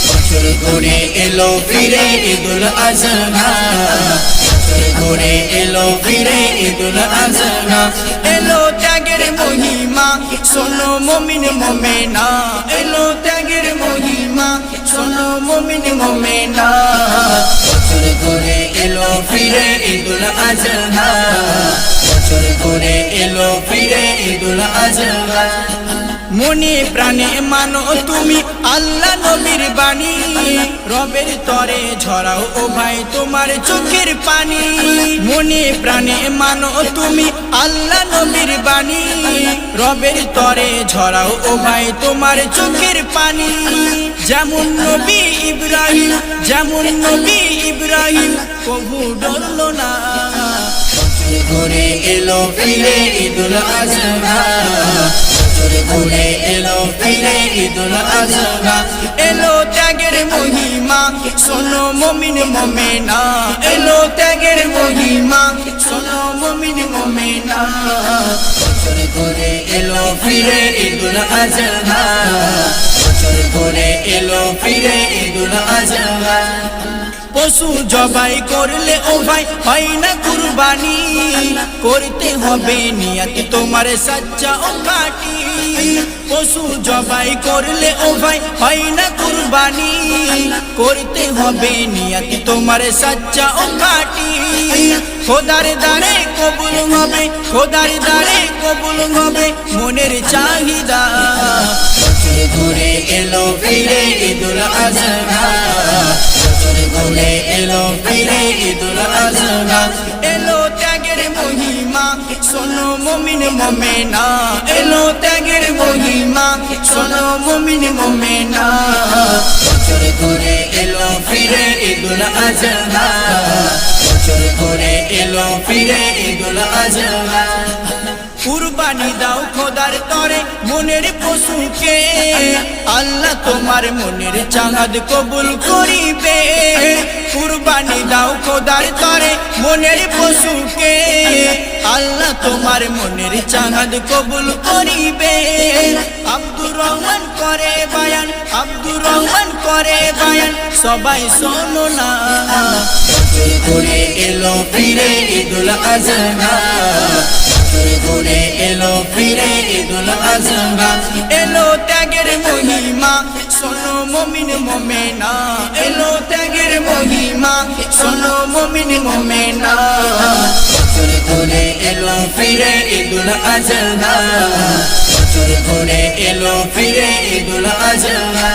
বছর ঘুরে এলো ফিরে ঈদুল আজহা, বছর ঘুরে এলো ফিরে ঈদুল আজহা। এলো ত্যাগের মহিমা শোনো মুমিন মুমিনা, এলো ত্যাগের মহিমা শোনো মুমিন মুমিনা। বছর ঘুরে এলো ফিরে ঈদুল আজহা, বছর ঘুরে এলো ফিরে ঈদুল আজহা। মনে প্রাণে মানো তুমি আল্লাহ নবীর বাণী, রবের তরে ঝরাও ও ভাই তোমার চোখের পানি। মনে প্রাণে মানো তুমি আল্লাহ নবীর বাণী, রবের তরে ঝরাও ও ভাই তোমার চোখের পানি। যেমন নবী ইব্রাহিম, যেমন নবী ইব্রাহিম কবু ডরলো না। বছর ঘুরে এলো ফিরে ঈদুল আজহা, বছর ঘুরে এলো ফিরে ঈদুল আজহা। এলো ত্যাগের মহিমা শোনো মুমিন মুমিনা, এলো ত্যাগের মহিমা শোনো মুমিন মুমিনা। বছর ঘুরে এলো ফিরে ঈদুল আজহা, বছর ঘুরে এলো ফিরে ঈদুল আজহা। পশু জবাই করলে ও ভাই হয় না কুরবানি, করতে হবে নিয়ত তোমার সচ্চা ও খাঁটি। পশু জবাই করলে ও ভাই হয় না কুরবানি, করতে হবে নিয়ত তোমার সচ্চা ও খাঁটি। খোদার দ্বারে কবুল হবে, খোদার দ্বারে কবুল হবে মনের চাহিদা। বছর ঘুরে এলো ফিরে ঈদুল আজহা, বছর ঘুরে এলো ফিরে ঈদুল আজহা। এলো ত্যাগের মহিমা শোনো মুমিন মুমিনা, এলো ত্যাগের মহিমা শোনো মুমিন মুমিনা। বছর ঘুরে এলো ফিরে ঈদুল আজহা, বছর ঘুরে এলো ফিরে ঈদুল আজহা। কুরবানি দাও খোদার তরে মনের পশুকে, আল্লাহ তোমার মনের চাহাত কবুল করিবে। কুরবানি দাও খোদার তরে মনের পশুকে, আল্লাহ তোমার মনের চাহাত কবুল করিবে। আব্দুর রহমান করে বয়ান, আব্দুর রহমান করে বয়ান সবাই শোনো না। বছর ঘুরে এলো ফিরে ঈদুল আজহা, বছর ঘুরে এলো ফিরে ঈদুল আজহা। এলো ত্যাগের মহিমা শোনো মুমিন মুমিনা, এলো ত্যাগের মহিমা শোনো মুমিন মুমিনা। বছর ঘুরে এলো ফিরে ঈদুল আজহা, বছর ঘুরে এলো ফিরে ঈদুল আজহা।